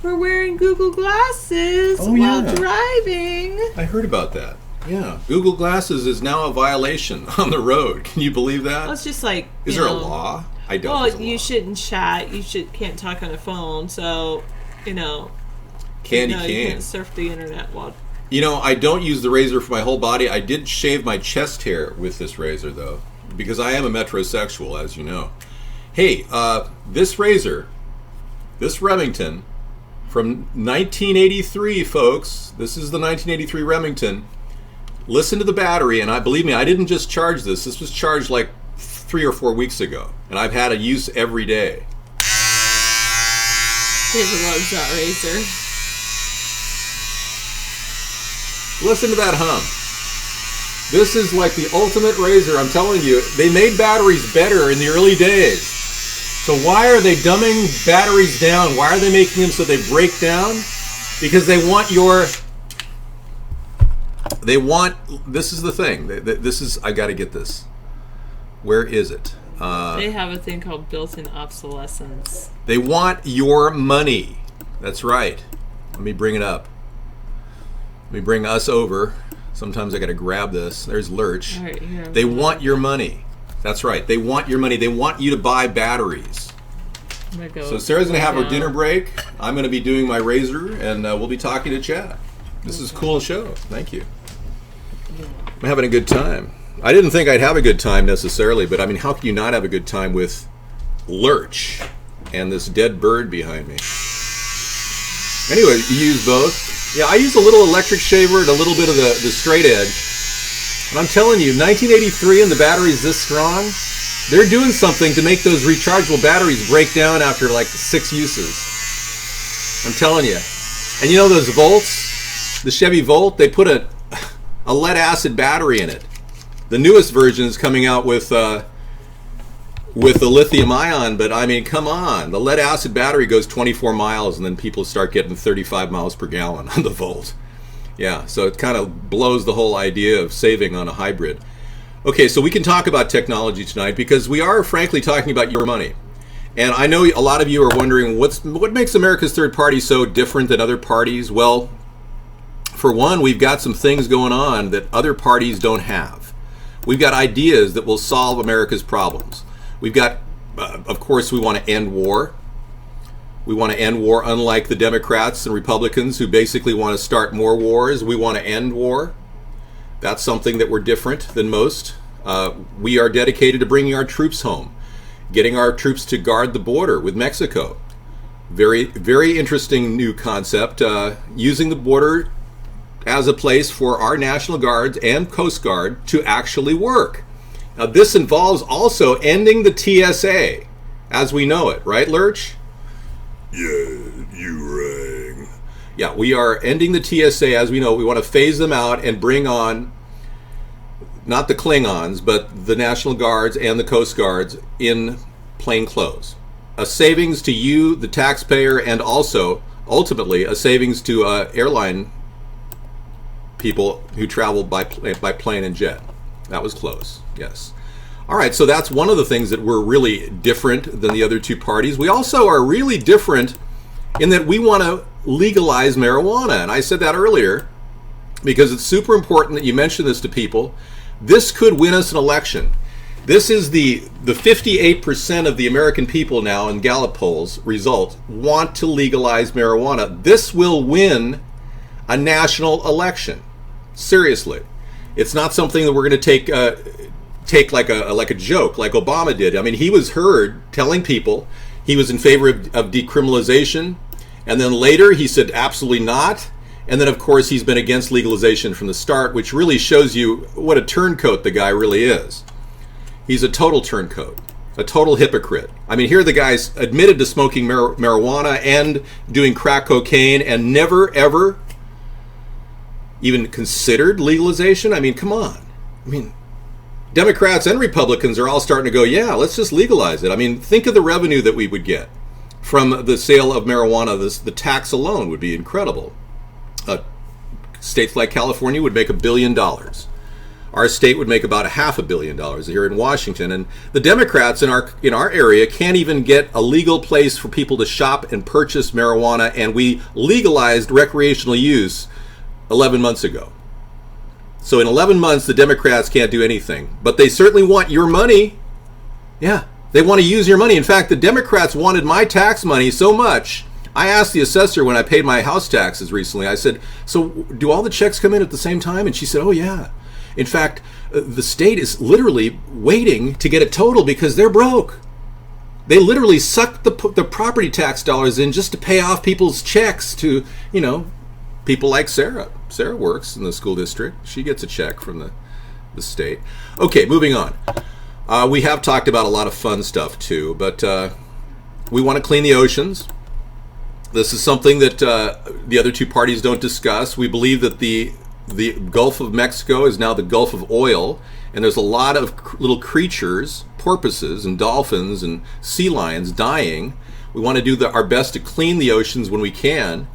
for wearing Google glasses Oh, while yeah. driving. I heard about that. Yeah, Google Glasses is now a violation on the road. Can you believe that? Well, it's just like Is you there a know, law? I don't. Well, you shouldn't chat. You can't talk on a phone. So, Candy you cane. can't surf the internet while. I don't use the razor for my whole body. I did shave my chest hair with this razor, though, because I am a metrosexual, as you know. Hey, this razor, this Remington, from 1983, folks. This is the 1983 Remington. Listen to the battery, and believe me, I didn't just charge this. This was charged like 3 or 4 weeks ago, and I've had a use every day. David loves that razor. Listen to that hum. This is like the ultimate razor. I'm telling you, they made batteries better in the early days. So why are they dumbing batteries down? Why are they making them so they break down? Because they want this is the thing. I got to get this. Where is it? They have a thing called built-in obsolescence. They want your money. That's right. Let me bring it up. Let me bring us over. Sometimes I got to grab this. There's Lurch. All right, here, They want your money. That's right. They want your money. They want you to buy batteries. I'm gonna go So Sarah's going to have her down. dinner break. I'm going to be doing my razor, and we'll be talking to Chad. This is a cool show. Thank you. I'm having a good time. I didn't think I'd have a good time necessarily, but I mean, how can you not have a good time with Lurch and this dead bird behind me? Anyway, you use both. Yeah, I use a little electric shaver and a little bit of the straight edge. And I'm telling you, 1983 and the battery's this strong, they're doing something to make those rechargeable batteries break down after like 6 uses. I'm telling you. And you know those Volts, the Chevy Volt, they put a lead acid battery in it. The newest version is coming out with the lithium ion, but I mean, come on. The lead acid battery goes 24 miles and then people start getting 35 miles per gallon on the Volt. Yeah, so it kind of blows the whole idea of saving on a hybrid. Okay, so we can talk about technology tonight because we are frankly talking about your money. And I know a lot of you are wondering what makes America's third party so different than other parties. Well, for one, we've got some things going on that other parties don't have. We've got ideas that will solve America's problems. We've got, of course, we want to end war. We want to end war, unlike the Democrats and Republicans who basically want to start more wars. We want to end war. That's something that we're different than most. We are dedicated to bringing our troops home, getting our troops to guard the border with Mexico. Very, very interesting new concept, using the border as a place for our National Guards and Coast Guard to actually work. Now, this involves also ending the TSA as we know it, right, Lurch? Yeah, you rang. Yeah, we are ending the TSA as we know. We want to phase them out and bring on not the Klingons, but the National Guards and the Coast Guards in plain clothes. A savings to you, the taxpayer, and also, ultimately, a savings to airline people who traveled by plane and jet. That was close, yes. All right, so that's one of the things that we're really different than the other two parties. We also are really different in that we want to legalize marijuana. And I said that earlier because it's super important that you mention this to people. This could win us an election. This is the 58% of the American people now in Gallup polls results want to legalize marijuana. This will win a national election. Seriously. It's not something that we're going to take like a joke, like Obama did. I mean, he was heard telling people he was in favor of decriminalization, and then later he said absolutely not. And then, of course, he's been against legalization from the start, which really shows you what a turncoat the guy really is. He's a total turncoat, a total hypocrite. I mean, here the guy's admitted to smoking marijuana and doing crack cocaine and never, ever even considered legalization. I mean, come on. I mean, Democrats and Republicans are all starting to go, yeah, let's just legalize it. I mean, think of the revenue that we would get from the sale of marijuana. The tax alone would be incredible. States like California would make $1 billion. Our state would make about $500 million here in Washington. And the Democrats in our area can't even get a legal place for people to shop and purchase marijuana, and we legalized recreational use 11 months ago. So in 11 months, the Democrats can't do anything. But they certainly want your money. Yeah, they want to use your money. In fact, the Democrats wanted my tax money so much. I asked the assessor when I paid my house taxes recently, I said, so do all the checks come in at the same time? And she said, oh yeah. In fact, the state is literally waiting to get a total because they're broke. They literally sucked the property tax dollars in just to pay off people's checks to, people like Sarah. Sarah works in the school district. She gets a check from the state. Okay, moving on. We have talked about a lot of fun stuff too, but we want to clean the oceans. This is something that the other two parties don't discuss. We believe that the Gulf of Mexico is now the Gulf of Oil, and there's a lot of little creatures, porpoises and dolphins and sea lions dying. We want to do our best to clean the oceans when we can.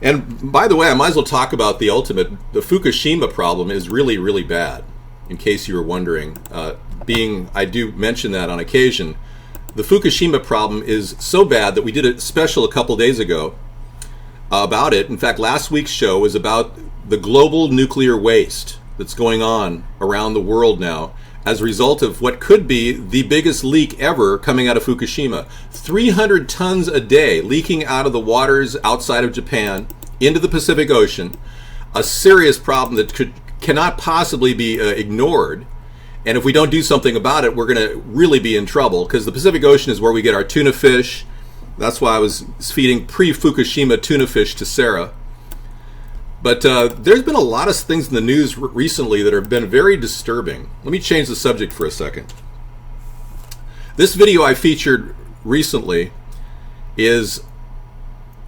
And by the way, I might as well talk about the ultimate. The Fukushima problem is really, really bad, in case you were wondering. I do mention that on occasion. The Fukushima problem is so bad that we did a special a couple days ago about it. In fact, last week's show was about the global nuclear waste that's going on around the world now as a result of what could be the biggest leak ever coming out of Fukushima. 300 tons a day leaking out of the waters outside of Japan into the Pacific Ocean. A serious problem that cannot possibly be ignored. And if we don't do something about it, we're going to really be in trouble, because the Pacific Ocean is where we get our tuna fish. That's why I was feeding pre-Fukushima tuna fish to Sarah. But there's been a lot of things in the news recently that have been very disturbing. Let me change the subject for a second. This video I featured recently is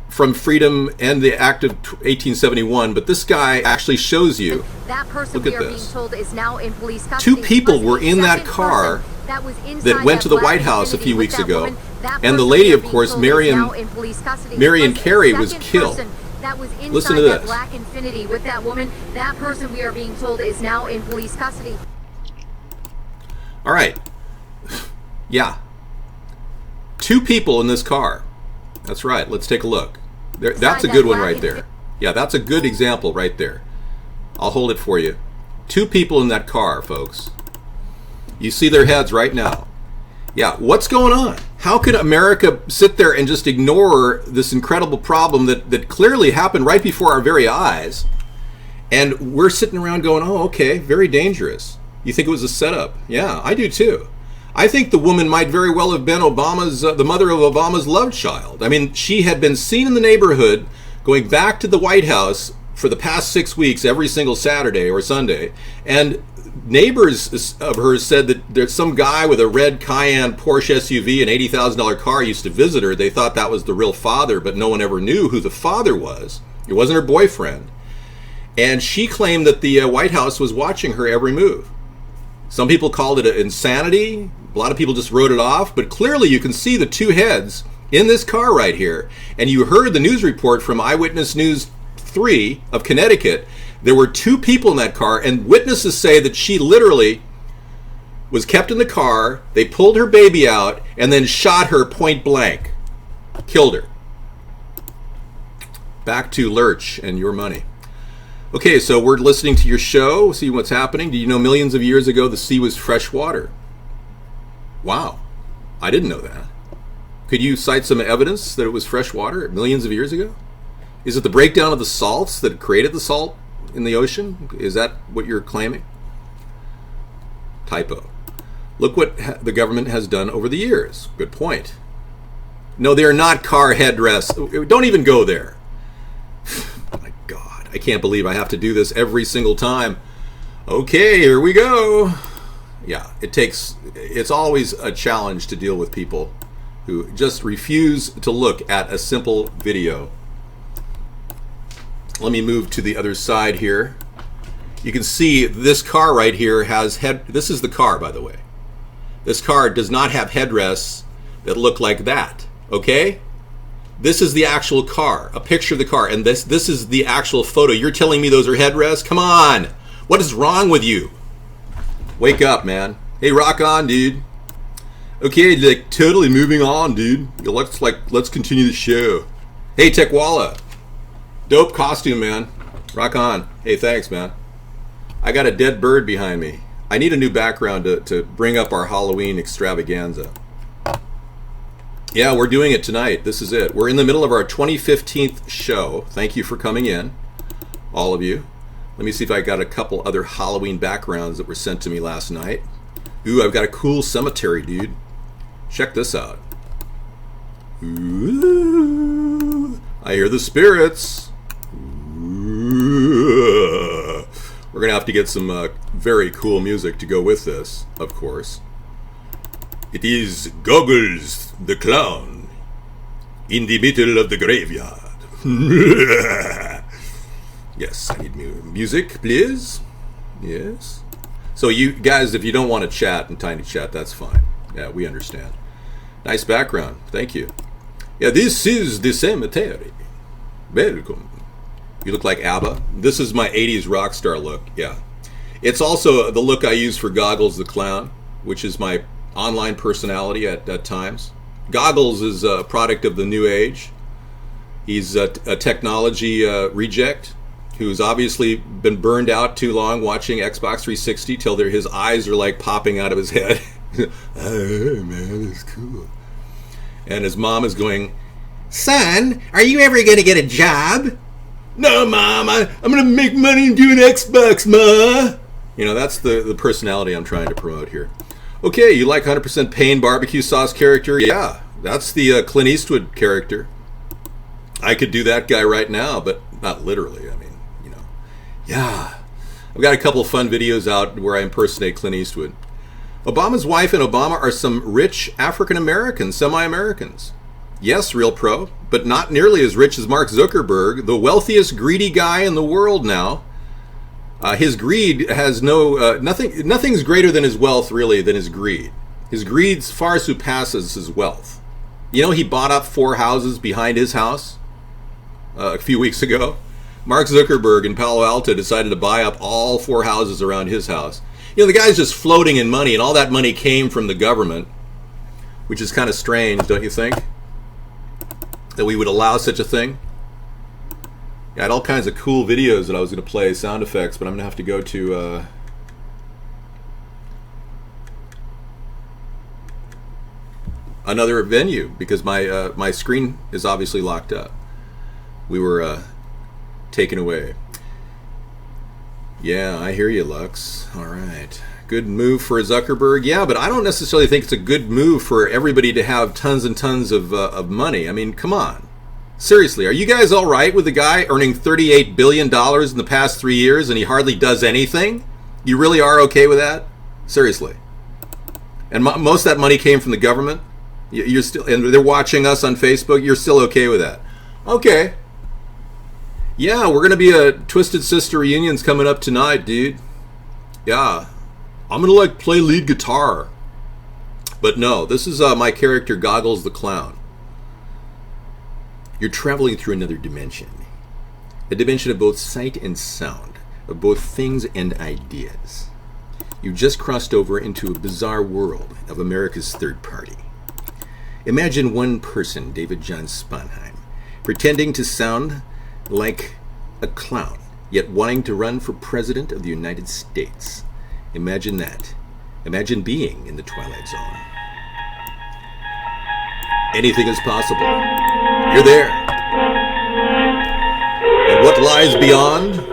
from Freedom and the Act of 1871, but this guy actually shows you. That person look at we are this. being told is now in police custody. 2 people were in that car that went to the White House a few weeks ago, and the lady, of course, Marion Carey, was killed. That was inside Listen to that this. black Infinity with that woman. That person we are being told is now in police custody. All right. Yeah. 2 people in this car. That's right. Let's take a look. That's a good one right there. Yeah, that's a good example right there. I'll hold it for you. 2 people in that car, folks. You see their heads right now. Yeah, what's going on? How could America sit there and just ignore this incredible problem that clearly happened right before our very eyes? And we're sitting around going, oh, okay, very dangerous. You think it was a setup? Yeah, I do too. I think the woman might very well have been the mother of Obama's love child. I mean, she had been seen in the neighborhood going back to the White House for the past 6 weeks, every single Saturday or Sunday. And neighbors of hers said that there's some guy with a red Cayenne Porsche SUV, an $80,000 car, used to visit her. They thought that was the real father, but no one ever knew who the father was. It wasn't her boyfriend. And she claimed that the White House was watching her every move. Some people called it insanity. A lot of people just wrote it off. But clearly you can see the 2 heads in this car right here. And you heard the news report from Eyewitness News 3 of Connecticut. There were 2 people in that car, and witnesses say that she literally was kept in the car. They pulled her baby out and then shot her point blank. Killed her. back to Lurch and your money. Okay, so we're listening to your show, see what's happening. Do you know millions of years ago the sea was fresh water? Wow, I didn't know that. Could you cite some evidence that it was fresh water millions of years ago? Is it the breakdown of the salts that created the salt in the ocean? Is that what you're claiming? Typo. Look what the government has done over the years. Good point. No, they're not car headrests. Don't even go there. Oh my God, I can't believe I have to do this every single time. Okay, here we go. Yeah, it's always a challenge to deal with people who just refuse to look at a simple video. Let me move to the other side here. You can see this car right here has this is the car, by the way. This car does not have headrests that look like that, okay? This is the actual car, a picture of the car, and this is the actual photo. You're telling me those are headrests? Come on! What is wrong with you? Wake up, man. Hey, rock on, dude. Okay, like, totally moving on, dude. Let's continue the show. Hey, Tekwala. Dope costume, man. Rock on. Hey, thanks, man. I got a dead bird behind me. I need a new background to bring up our Halloween extravaganza. Yeah, we're doing it tonight. This is it. We're in the middle of our 2015th show. Thank you for coming in, all of you. Let me see if I got a couple other Halloween backgrounds that were sent to me last night. Ooh, I've got a cool cemetery, dude. Check this out. Ooh, I hear the spirits. Ooh. We're going to have to get some very cool music to go with this, of course. It is Goggles the Clown in the middle of the graveyard. Yes, I need music, please. Yes. So you guys, if you don't want to chat in Tiny Chat, that's fine. Yeah, we understand. Nice background. Thank you. Yeah, this is the cemetery. Welcome. You look like ABBA. This is my 80s rock star look. Yeah. It's also the look I use for Goggles the Clown, which is my online personality at times. Goggles is a product of the new age. He's a technology reject who's obviously been burned out too long watching Xbox 360 till his eyes are like popping out of his head. Oh, man, it's cool. And his mom is going, "Son, are you ever going to get a job?" "No, Mom, I'm going to make money and do an Xbox, Ma." You know, that's the personality I'm trying to promote here. Okay, you like 100% Pain barbecue sauce character? Yeah, that's the Clint Eastwood character. I could do that guy right now, but not literally. I mean, you know. Yeah. I've got a couple of fun videos out where I impersonate Clint Eastwood. Obama's wife and Obama are some rich African Americans, semi-Americans. Yes, real pro, but not nearly as rich as Mark Zuckerberg, the wealthiest greedy guy in the world now. His greed has nothing's greater than his wealth, really, than his greed. His greed far surpasses his wealth. You know, he bought up 4 houses behind his house a few weeks ago. Mark Zuckerberg in Palo Alto decided to buy up all 4 houses around his house. You know, the guy's just floating in money, and all that money came from the government, which is kind of strange, don't you think? That we would allow such a thing. I had all kinds of cool videos that I was going to play, sound effects, but I'm going to have to go to another venue because my screen is obviously locked up. We were taken away. Yeah, I hear you, Lux. All right. Good move for Zuckerberg. Yeah, but I don't necessarily think it's a good move for everybody to have tons and tons of money. I mean, come on. Seriously, are you guys all right with the guy earning $38 billion in the past 3 years and he hardly does anything? You really are okay with that? Seriously. And most of that money came from the government? You're still, and they're watching us on Facebook? You're still okay with that? Okay. Yeah, we're going to be a Twisted Sister reunions coming up tonight, dude. Yeah. I'm going to play lead guitar. But no, this is my character Goggles the Clown. You're traveling through another dimension. A dimension of both sight and sound, of both things and ideas. You've just crossed over into a bizarre world of America's third party. Imagine one person, David John Sponheim, pretending to sound like a clown, yet wanting to run for president of the United States. Imagine that. Imagine being in the Twilight Zone. Anything is possible. You're there. And what lies beyond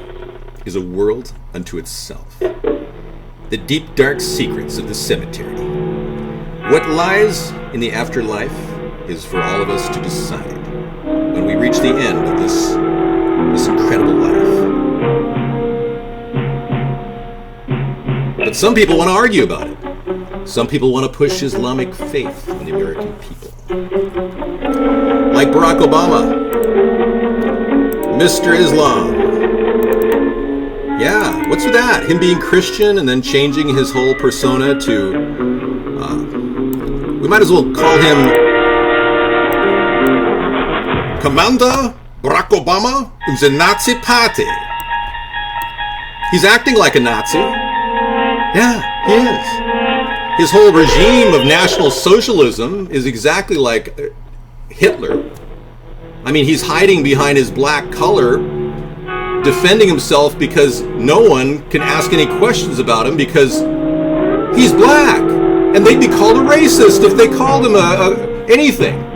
is a world unto itself. The deep, dark secrets of the cemetery. What lies in the afterlife is for all of us to decide when we reach the end of this incredible life. But some people want to argue about it. Some people want to push Islamic faith on the American people. Like Barack Obama. Mr. Islam. Yeah, what's with that? Him being Christian and then changing his whole persona to... we might as well call him... Commander Barack Obama of the Nazi Party. He's acting like a Nazi. Yeah, he is. His whole regime of National Socialism is exactly like Hitler. I mean, he's hiding behind his black color, defending himself because no one can ask any questions about him because he's black. And they'd be called a racist if they called him anything.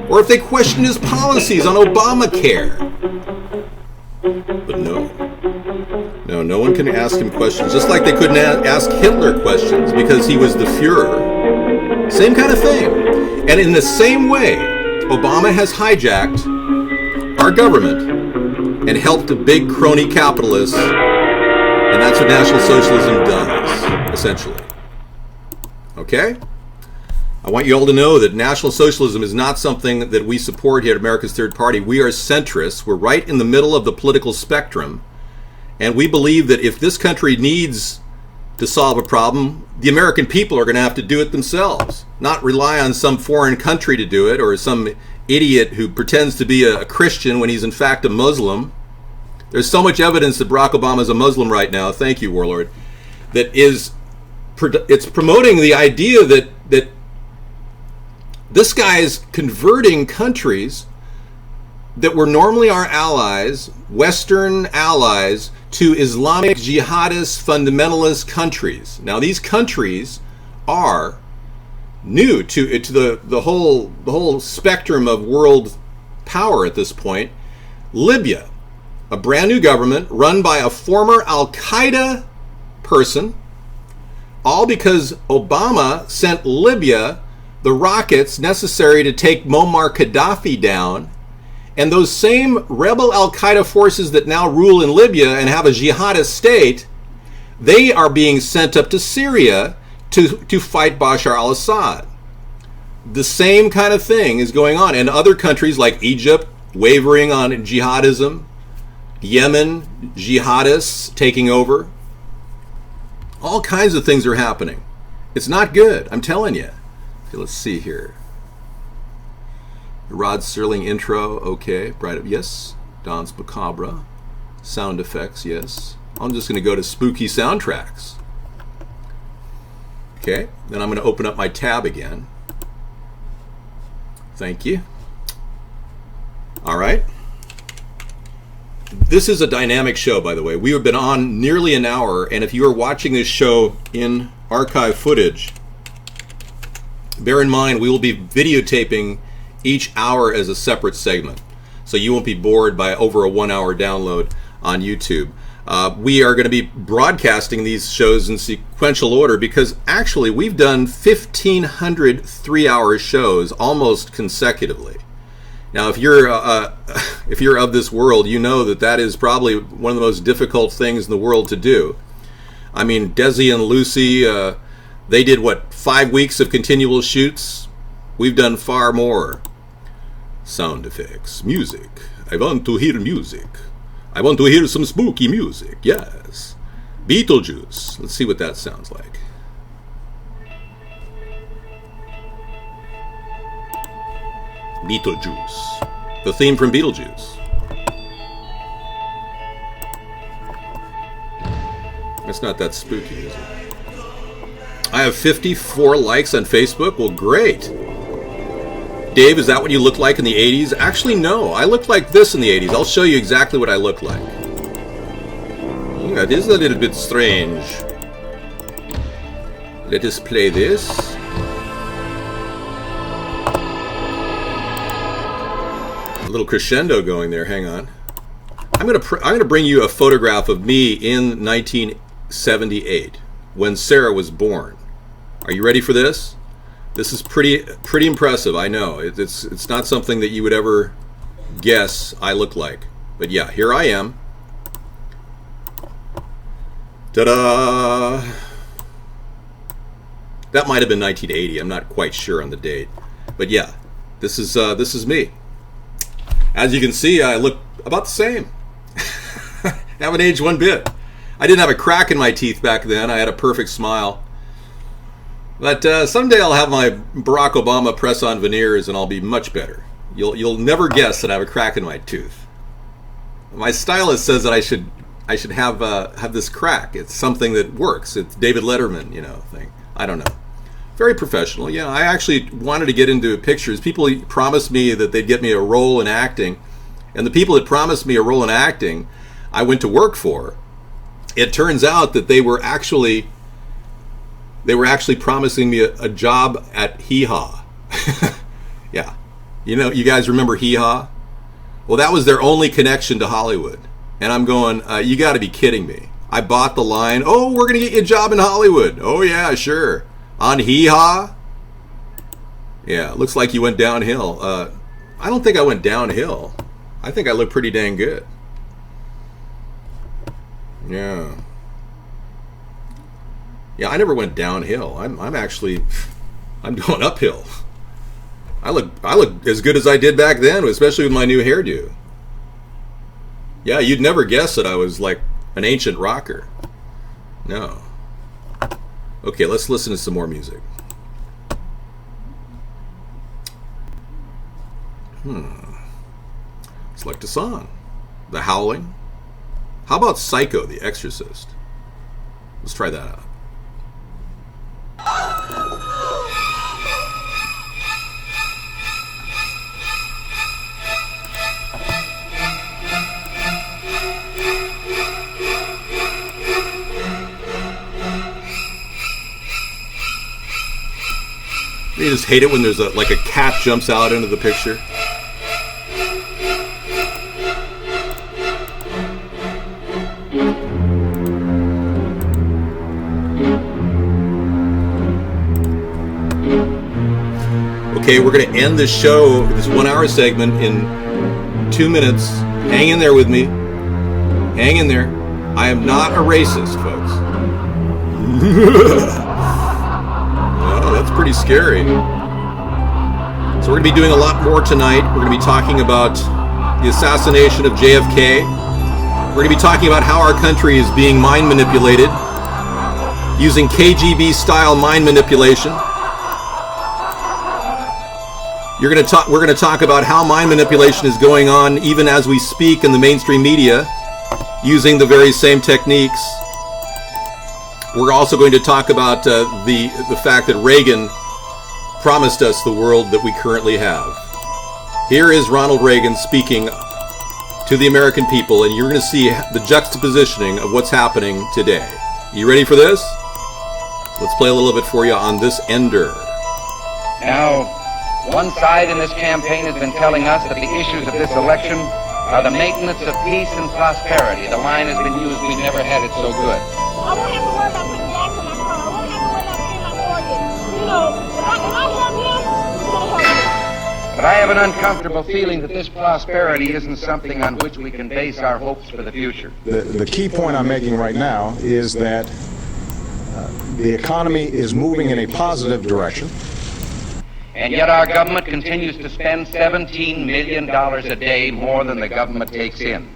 Or if they questioned his policies on Obamacare. But no one can ask him questions. Just like they couldn't ask Hitler questions because he was the Fuhrer. Same kind of thing. And in the same way, Obama has hijacked our government and helped the big crony capitalists. And that's what National Socialism does, essentially. Okay? I want you all to know that National Socialism is not something that we support here at America's Third Party. We are centrists. We're right in the middle of the political spectrum. And we believe that if this country needs to solve a problem, the American people are going to have to do it themselves, not rely on some foreign country to do it or some idiot who pretends to be a Christian when he's in fact a Muslim. There's so much evidence that Barack Obama is a Muslim right now, thank you, Warlord, that it's promoting the idea that this guy is converting countries that were normally our allies, Western allies, to Islamic jihadist fundamentalist countries. Now these countries are new to the whole spectrum of world power at this point. Libya, a brand new government run by a former Al-Qaeda person, all because Obama sent Libya the rockets necessary to take Muammar Gaddafi down. And those same rebel Al-Qaeda forces that now rule in Libya and have a jihadist state, they are being sent up to Syria to fight Bashar al-Assad. The same kind of thing is going on. And other countries like Egypt, wavering on jihadism, Yemen, jihadists taking over. All kinds of things are happening. It's not good, I'm telling you. Okay, let's see here. Rod Serling intro, okay. Bright, yes. Don's Macabre. Sound effects, yes. I'm just going to go to spooky soundtracks. Okay, then I'm going to open up my tab again. Thank you. All right. This is a dynamic show, by the way. We have been on nearly an hour, and if you are watching this show in archive footage, bear in mind we will be videotaping each hour as a separate segment, so you won't be bored by over a 1 hour download on YouTube. We are going to be broadcasting these shows in sequential order because actually we've done 1,500 3-hour shows almost consecutively. Now, if you're of this world, you know that is probably one of the most difficult things in the world to do. I mean, Desi and Lucy, they did, 5 weeks of continual shoots? We've done far more. Sound effects, music. I want to hear music. I want to hear some spooky music, yes. Beetlejuice. Let's see what that sounds like. Beetlejuice. The theme from Beetlejuice. It's not that spooky, is it? I have 54 likes on Facebook. Well, great. Dave, is that what you looked like in the 80s? Actually, no. I looked like this in the 80s. I'll show you exactly what I look like. Yeah, it is a little bit strange. Let us play this. A little crescendo going there. Hang on. I'm gonna bring you a photograph of me in 1978 when Sarah was born. Are you ready for this? This is pretty impressive. I know it's not something that you would ever guess I look like, but yeah, here I am. Ta-da! That might have been 1980. I'm not quite sure on the date, but yeah, this is me. As you can see, I look about the same. Haven't aged one bit. I didn't have a crack in my teeth back then. I had a perfect smile. But someday I'll have my Barack Obama press-on veneers, and I'll be much better. You'll never guess that I have a crack in my tooth. My stylist says that I should have this crack. It's something that works. It's David Letterman, thing. I don't know. Very professional. Yeah, I actually wanted to get into pictures. People promised me that they'd get me a role in acting, and the people that promised me a role in acting, I went to work for. It turns out that they were actually promising me a job at Hee Haw. Yeah. You guys remember Hee Haw? Well, that was their only connection to Hollywood. And I'm going, you got to be kidding me. I bought the line, oh, we're going to get you a job in Hollywood. Oh, yeah, sure. On Hee Haw? Yeah, looks like you went downhill. I don't think I went downhill. I think I look pretty dang good. Yeah. Yeah, I never went downhill. I'm going uphill. I look as good as I did back then, especially with my new hairdo. Yeah, you'd never guess that I was like an ancient rocker. No. Okay, let's listen to some more music. Select a song. The Howling. How about Psycho, The Exorcist? Let's try that out. You just hate it when there's a cat jumps out into the picture. Okay, we're going to end this show, this 1 hour segment, in 2 minutes. Hang in there with me. Hang in there. I am not a racist, folks. Well, that's pretty scary. So we're going to be doing a lot more tonight. We're going to be talking about the assassination of JFK. We're going to be talking about how our country is being mind manipulated using KGB-style mind manipulation. We're going to talk about how mind manipulation is going on even as we speak in the mainstream media using the very same techniques. We're also going to talk about the fact that Reagan promised us the world that we currently have. Here is Ronald Reagan speaking to the American people, and you're going to see the juxtapositioning of what's happening today. You ready for this? Let's play a little bit for you on this ender. Now, one side in this campaign has been telling us that the issues of this election are the maintenance of peace and prosperity. The line has been used, we've never had it so good. I won't have to worry about putting gas in my car. I won't have to worry about paying my mortgage. If I help him, he's going to help me. But I have an uncomfortable feeling that this prosperity isn't something on which we can base our hopes for the future. The key point I'm making right now is that the economy is moving in a positive direction. And yet our government continues to spend $17 million a day more than the government takes in.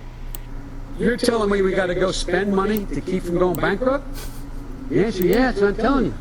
You're telling me we got to go spend money to keep from going bankrupt? The answer, yes, I'm telling you.